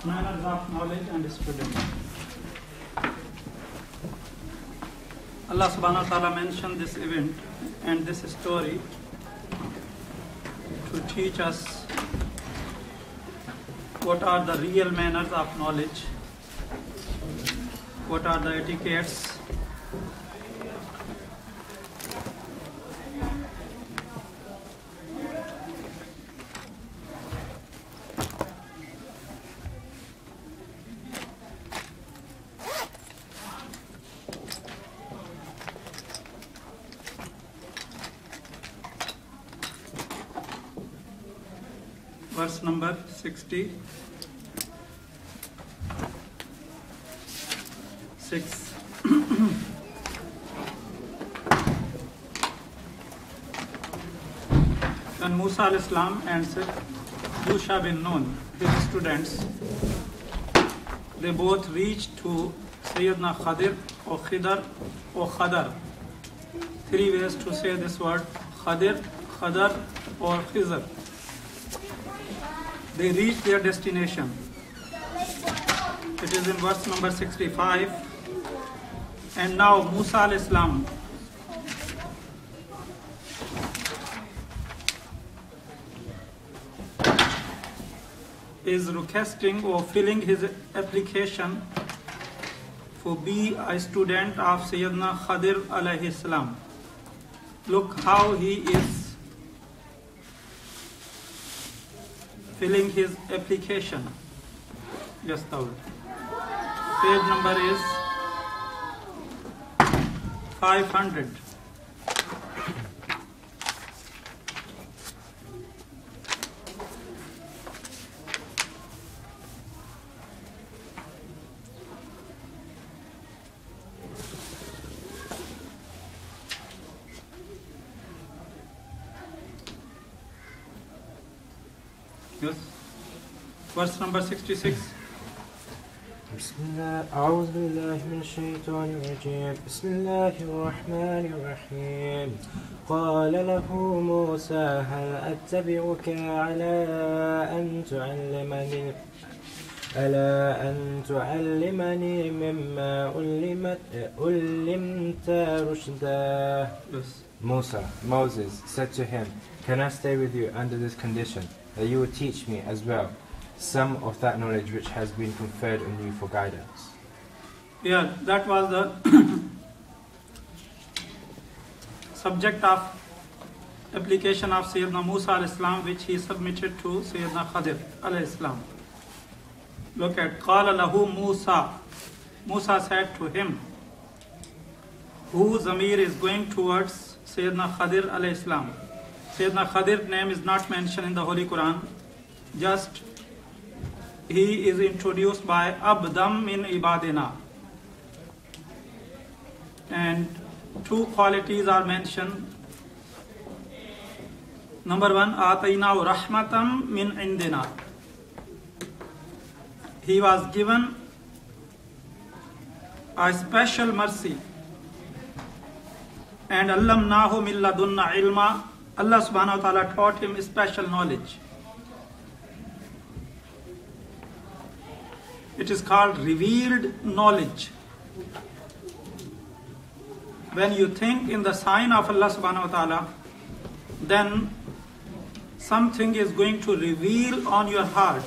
Manners of knowledge and student. Allah subhanahu wa ta'ala mentioned this event and this story to teach us what are the real manners of knowledge, what are the etiquettes, verse number 66. When Musa al-Islam and Yusha bin Nun, his students, they both reached to Sayyidina Khadir or Khidr or Khadar. Three ways to say this word: Khadir, Khadar or Khizr. They reached their destination. It is in verse number 65. And now Musa al-Islam is requesting or filling his application for be a student of Sayyidina Khadir alayhi salam. Look how he is filling his application. Just now. Page number is 500. Yes. Verse number 66. أعوذ بالله من الشيطان الرجيم بسم الله الرحمن الرحيم قال له موسى هل أتبعك على أن تعلمني مما علمت رشدا. Moses said to him, can I stay with you under this condition, that you will teach me as well some of that knowledge which has been conferred on you for guidance? Yeah, that was the subject of application of Sayyidina Musa al-Islam, which he submitted to Sayyidina Khadir al-Islam. Look at قال له Musa. Musa said to him, who Zamir is going towards Sayyidina Khadir al-Islam. Sayyidina Khadir's name is not mentioned in the Holy Quran. Just he is introduced by Abdam min ibadina. And two qualities are mentioned. Number one, Atainahu rahmatam min indina. He was given a special mercy. And allamnahu min ladunna ilma. Allah subhanahu wa ta'ala taught him special knowledge. It is called revealed knowledge. When you think in the sign of Allah subhanahu wa ta'ala, then something is going to reveal on your heart.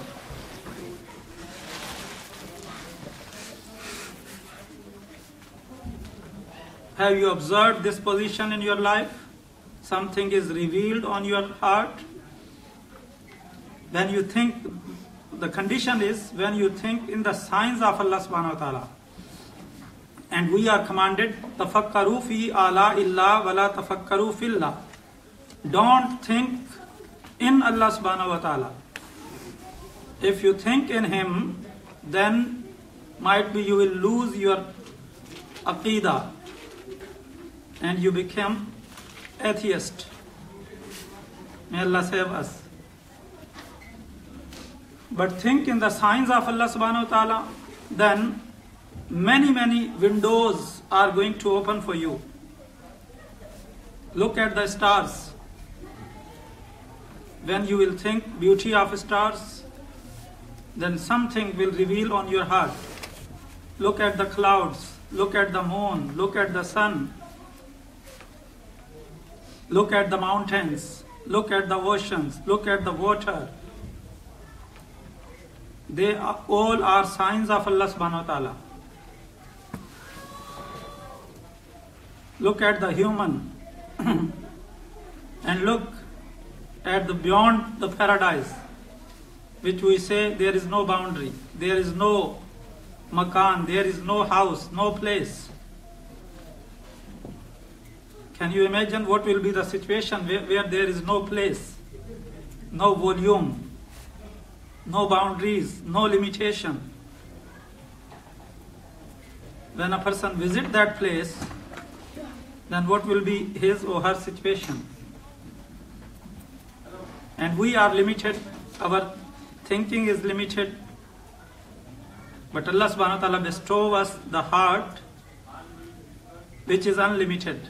Have you observed this position in your life? Something is revealed on your heart. When you think, the condition is when you think in the signs of Allah subhanahu wa ta'ala. And we are commanded, tafakkaru fi ala illa wala tafakkaru fillah. Don't think in Allah subhanahu wa ta'ala. If you think in Him, then might be you will lose your aqidah and you become atheist. May Allah save us. But think in the signs of Allah subhanahu wa ta'ala, then many windows are going to open for you. Look at the stars. When you will think beauty of stars, then something will reveal on your heart. Look at the clouds, look at the moon, look at the sun, look at the mountains, look at the oceans, look at the water. They all are signs of Allah subhanahu wa ta'ala. Look at the human and look at the beyond the paradise, which we say there is no boundary, there is no makan, there is no house, no place. Can you imagine what will be the situation where there is no place, no volume, no boundaries, no limitation? When a person visits that place, then what will be his or her situation? And we are limited, our thinking is limited, but Allah subhanahu wa ta'ala bestows us the heart which is unlimited.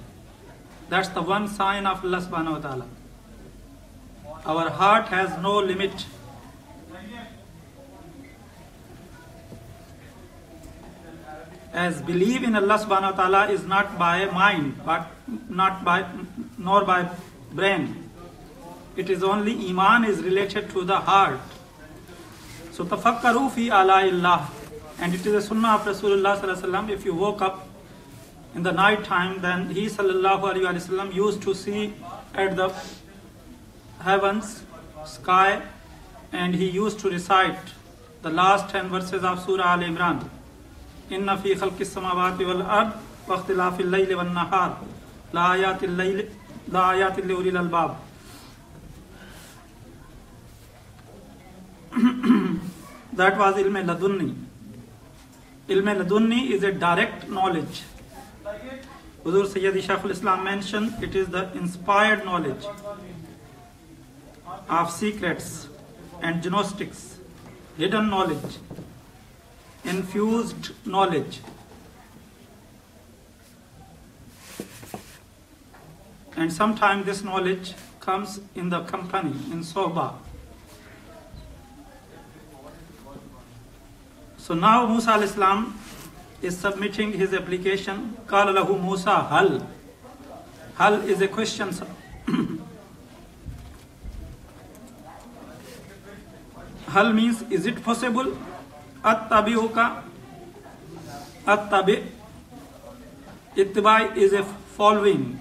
That's the one sign of Allah subhanahu wa ta'ala. Our heart has no limit. As belief in Allah subhanahu wa ta'ala is not by mind, but nor by brain. It is only iman is related to the heart. So tafakkaru fi ala'illah. And it is a sunnah of Rasulullah sallallahu alaihi wasallam. If you woke up in the night time, then he sallallahu alaihi wasallam used to see at the heavens, sky, and he used to recite the last 10 verses of Surah Al-Imran. Inna fi khalqis samawati wal ard wa ikhtilafil layli wan nahar la ayatin li ulil albab. That was ilm ladunni. Ilm ladunni is a direct knowledge. Huzur Sayyidi Shaykhul Islam mentioned it is the inspired knowledge of secrets and gnostics, hidden knowledge, infused knowledge. And sometimes this knowledge comes in the company, in sohbah. So now Musa al-Islam is submitting his application. Qala lahu Musa hal. Hal is a question. Hal means, is it possible? At-tabi'uka. At-tabi'. Ittiba' is a following.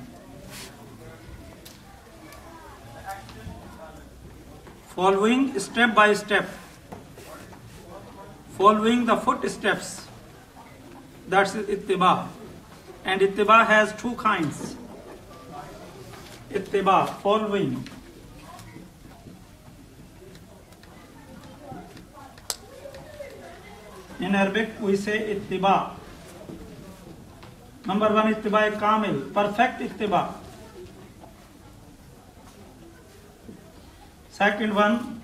Following step by step. Following the footsteps. That's ittiba. And ittiba has two kinds. Ittiba, following. In Arabic we say ittiba. Number one, ittiba kamil, perfect ittiba. Second one,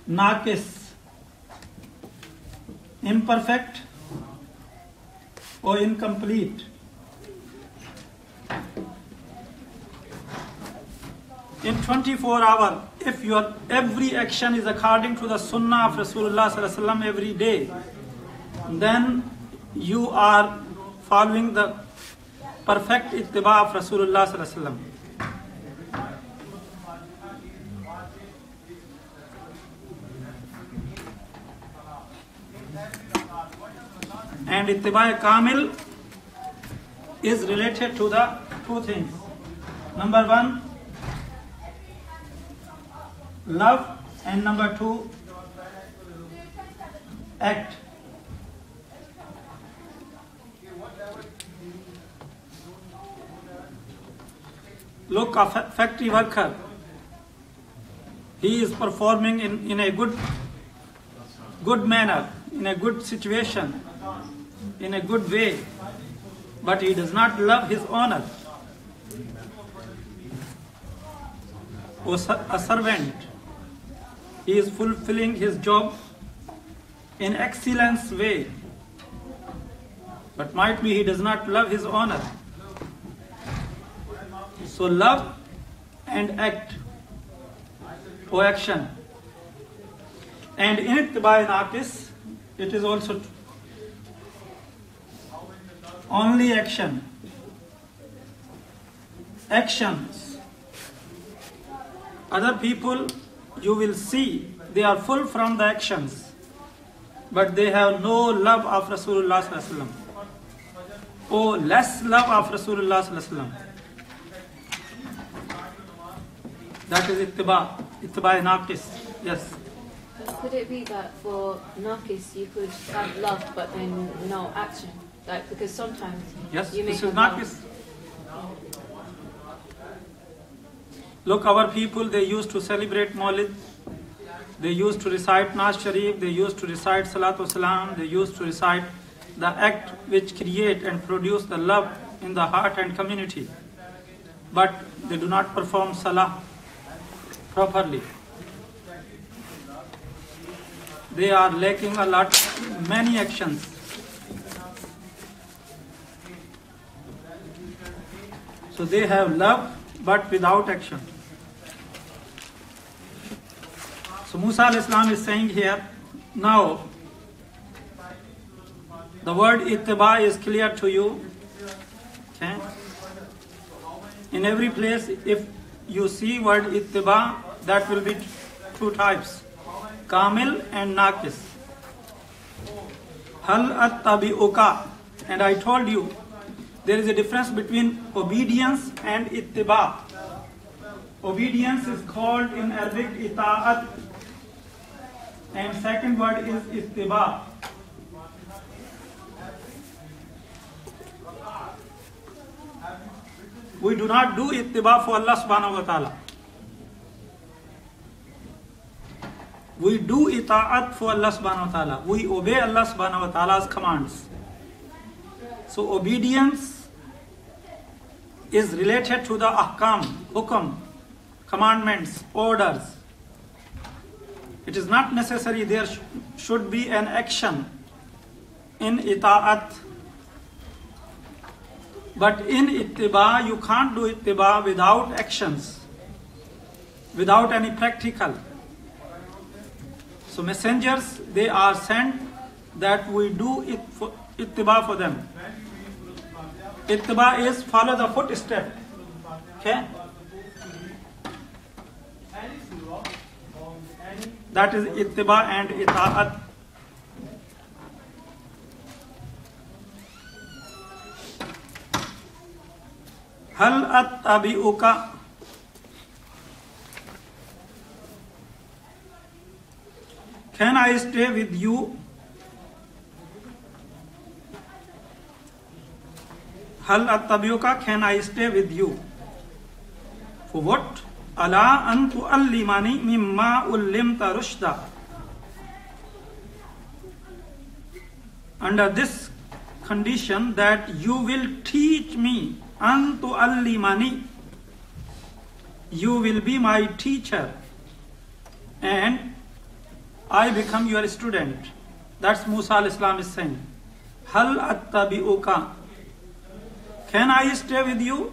naqis, imperfect or incomplete. In 24 hours, if your every action is according to the sunnah of Rasulullah sallallahu alaihi wasallam every day, then you are following the perfect ittiba of Rasulullah sallallahu alaihi wasallam. And ittiba kamil is related to the two things. Number one, love, and number two, act. Look, a factory worker, he is performing in a good manner, in a good situation, in a good way, but he does not love his owner. A servant, he is fulfilling his job in excellence way, but might be he does not love his owner. So love and act, or action. And in ittiba naqis, it is also only action. Actions. Other people, you will see, they are full from the actions, but they have no love of Rasulullah sallallahu alaihi wasallam. Oh, less love of Rasulullah sallallahu alaihi wasallam. That is ittiba naqis. Yes. Could it be that for naqis you could have love but then no action? Like, because sometimes Yes, you may this is have love. naqis. Look, our people, they used to celebrate Maulid, they used to recite Naaz Sharif, they used to recite Salatu Salam, they used to recite the act which create and produce the love in the heart and community. But they do not perform Salah properly. They are lacking a lot, many actions. So they have love but without action. So Musa al-Islam is saying here, now the word ittiba is clear to you. Okay? In every place, if you see word ittiba, that will be two types, kamil and naqis. Hal attabi'uka, and I told you there is a difference between obedience and ittiba. Obedience is called in Arabic ita'at, and second word is ittiba. We do not do ittiba for Allah subhanahu wa ta'ala. We do ita'at for Allah subhanahu wa ta'ala. We obey Allah subhanahu wa ta'ala's commands. So obedience is related to the ahkam, hukam, commandments, orders. It is not necessary there should be an action in ita'at. But in ittiba, you can't do ittiba without actions, without any practical. So messengers, they are sent that we do ittiba for them. Ittiba is follow the footstep. Okay? That is ittiba and ita'at. Hal attabi'uka. Can I stay with you? Hal attabi'uka, can I stay with you? For what? Ala an tu'allimani mimma ullimta rushda. Under this condition that you will teach me, an tu'allimani, you will be my teacher and I become your student. That's Musa al-Islam is saying. Hal attabi'uka. Can I stay with you?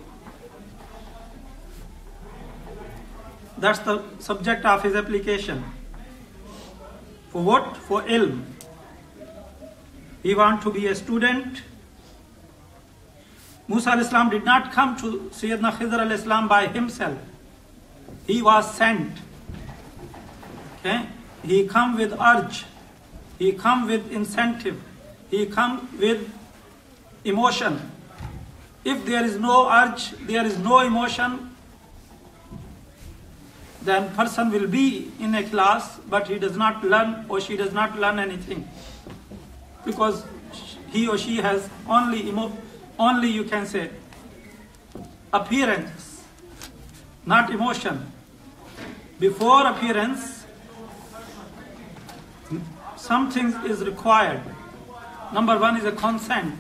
That's the subject of his application. For what? For ilm. He wants to be a student. Musa al-Islam did not come to Sayyidina Khidr al-Islam by himself. He was sent. Okay? He come with urge. He come with incentive. He come with emotion. If there is no urge, there is no emotion, then person will be in a class, but he does not learn or she does not learn anything. Because he or she has only you can say, appearance, not emotion. Before appearance, something is required. Number one is a consent.